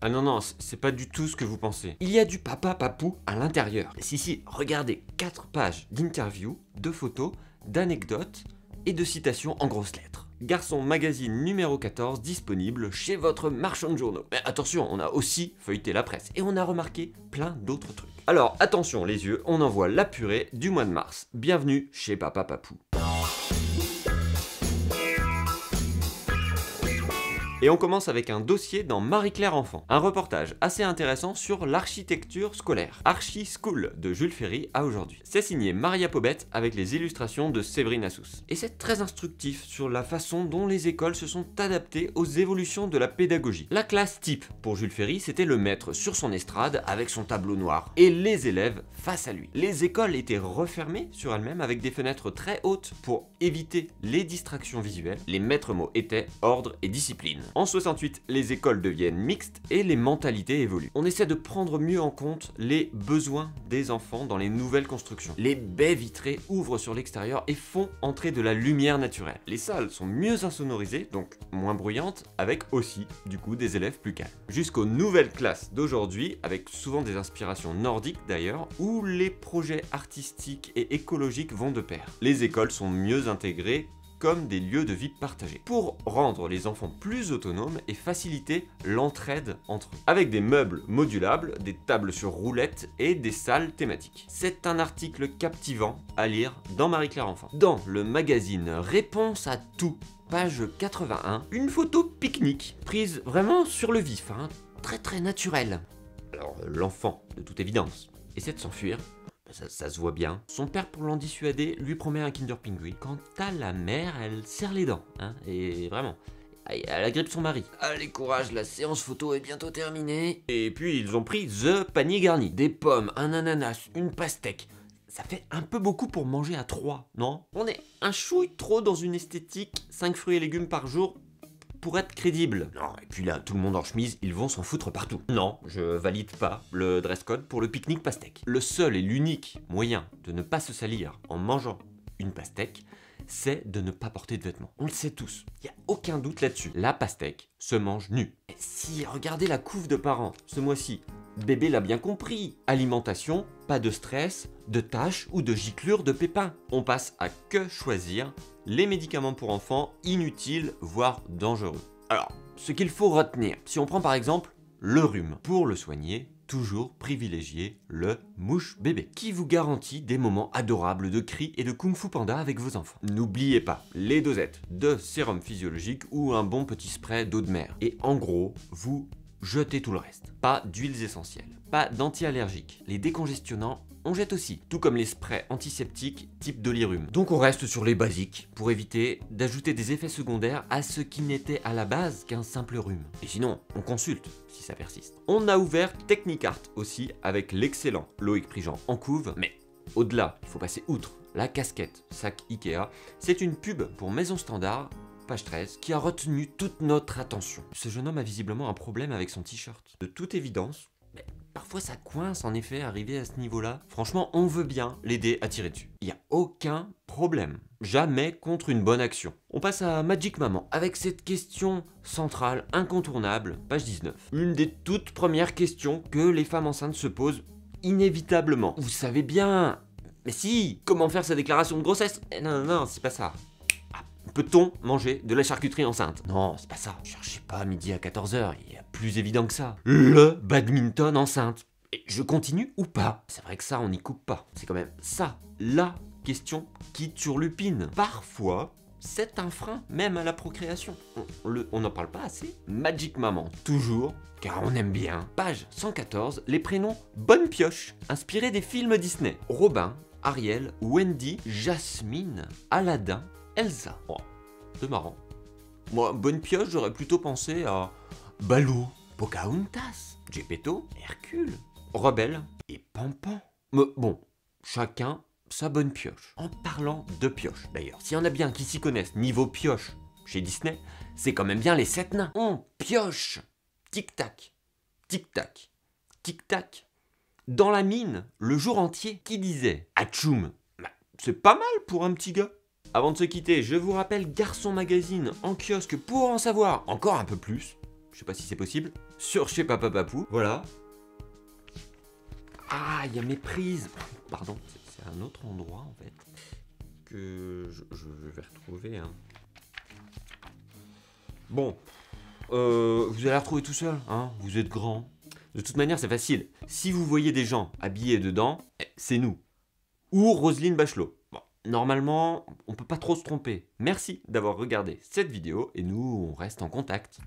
Ah non, non, c'est pas du tout ce que vous pensez. Il y a du papa papou à l'intérieur. Si, regardez, 4 pages d'interviews, de photos, d'anecdotes et de citations en grosses lettres. Garçon Magazine numéro 14 disponible chez votre marchand de journaux. Mais attention, on a aussi feuilleté la presse et on a remarqué plein d'autres trucs. Alors attention les yeux, on envoie la purée du mois de mars. Bienvenue chez Papa Papou. Et on commence avec un dossier dans Marie-Claire Enfant. Un reportage assez intéressant sur l'architecture scolaire. Archi School de Jules Ferry à aujourd'hui. C'est signé Maria Pobette avec les illustrations de Séverine Assous. Et c'est très instructif sur la façon dont les écoles se sont adaptées aux évolutions de la pédagogie. La classe type pour Jules Ferry, c'était le maître sur son estrade avec son tableau noir et les élèves face à lui. Les écoles étaient refermées sur elles-mêmes avec des fenêtres très hautes pour éviter les distractions visuelles. Les maîtres mots étaient ordre et discipline. En 68, les écoles deviennent mixtes et les mentalités évoluent. On essaie de prendre mieux en compte les besoins des enfants dans les nouvelles constructions. Les baies vitrées ouvrent sur l'extérieur et font entrer de la lumière naturelle. Les salles sont mieux insonorisées, donc moins bruyantes, avec aussi, du coup, des élèves plus calmes. Jusqu'aux nouvelles classes d'aujourd'hui, avec souvent des inspirations nordiques d'ailleurs, où les projets artistiques et écologiques vont de pair. Les écoles sont mieux intégrées comme des lieux de vie partagés, pour rendre les enfants plus autonomes et faciliter l'entraide entre eux, avec des meubles modulables, des tables sur roulettes et des salles thématiques. C'est un article captivant à lire dans Marie-Claire Enfant. Dans le magazine Réponse à tout, page 81, une photo pique-nique, prise vraiment sur le vif, très naturelle. Alors l'enfant, de toute évidence, essaie de s'enfuir. Ça se voit bien. Son père, pour l'en dissuader, lui promet un Kinder Pinguin. Quant à la mère, elle serre les dents, et vraiment, elle agrippe son mari. Allez, courage, la séance photo est bientôt terminée. Et puis, ils ont pris the panier garni. Des pommes, un ananas, une pastèque. Ça fait un peu beaucoup pour manger à 3, non? On est un chouille trop dans une esthétique 5 fruits et légumes par jour pour être crédible. Non, et puis là, tout le monde en chemise, ils vont s'en foutre partout. Non, je valide pas le dress code pour le pique-nique pastèque. Le seul et l'unique moyen de ne pas se salir en mangeant une pastèque, c'est de ne pas porter de vêtements. On le sait tous, il n'y a aucun doute là-dessus. La pastèque se mange nue. Et si, regardez la couve de parents, ce mois-ci, bébé l'a bien compris. Alimentation, pas de stress, de taches ou de giclures de pépins. On passe à que choisir les médicaments pour enfants inutiles, voire dangereux. Alors, ce qu'il faut retenir, si on prend par exemple le rhume, pour le soigner, toujours privilégier le mouche bébé, qui vous garantit des moments adorables de cris et de kung fu panda avec vos enfants. N'oubliez pas les dosettes de sérum physiologique ou un bon petit spray d'eau de mer. Et en gros, vous jetez tout le reste. Pas d'huiles essentielles, pas d'anti-allergiques. Les décongestionnants, on jette aussi, tout comme les sprays antiseptiques type Dolirum. Donc on reste sur les basiques pour éviter d'ajouter des effets secondaires à ce qui n'était à la base qu'un simple rhume. Et sinon, on consulte si ça persiste. On a ouvert Technicart aussi avec l'excellent Loïc Prigent en couve, mais au-delà, il faut passer outre la casquette sac Ikea. C'est une pub pour Maison Standard, page 13, qui a retenu toute notre attention. Ce jeune homme a visiblement un problème avec son t-shirt. De toute évidence, mais parfois ça coince en effet arriver à ce niveau-là. Franchement, on veut bien l'aider à tirer dessus. Il n'y a aucun problème. Jamais contre une bonne action. On passe à Magic Maman avec cette question centrale, incontournable, page 19. Une des toutes premières questions que les femmes enceintes se posent inévitablement. Vous savez bien, mais si, comment faire sa déclaration de grossesse? Non, c'est pas ça. Peut-on manger de la charcuterie enceinte? Non, c'est pas ça. Cherchez pas à midi à 14h, il y a plus évident que ça. Le badminton enceinte. Et je continue ou pas? C'est vrai que ça, on n'y coupe pas. C'est quand même ça, la question qui turlupine. Parfois, c'est un frein même à la procréation. On n'en parle pas assez. Magic Maman, toujours, car on aime bien. Page 114, les prénoms Bonne Pioche, inspirés des films Disney. Robin, Ariel, Wendy, Jasmine, Aladdin, Elsa. Oh, c'est marrant. Moi, Bonne Pioche, j'aurais plutôt pensé à Balou, Pocahontas, Geppetto, Hercule, Rebelle et Pampan. Mais bon, chacun sa bonne pioche. En parlant de pioche, d'ailleurs, s'il y en a bien qui s'y connaissent niveau pioche chez Disney, c'est quand même bien les 7 nains. On pioche. Tic-tac, tic-tac, tic-tac. Dans la mine, le jour entier, qui disait Atchoum, c'est pas mal pour un petit gars. Avant de se quitter, je vous rappelle Garçon Magazine en kiosque pour en savoir encore un peu plus je sais pas si c'est possible, sur chez Papa Papou, voilà. Ah, il y a mes prises. Pardon, c'est un autre endroit en fait que je vais retrouver. Hein. Bon, vous allez la retrouver tout seul, hein, vous êtes grand. De toute manière, c'est facile. Si vous voyez des gens habillés dedans, c'est nous. Ou Roselyne Bachelot. Bon, normalement, on peut pas trop se tromper. Merci d'avoir regardé cette vidéo et nous, on reste en contact.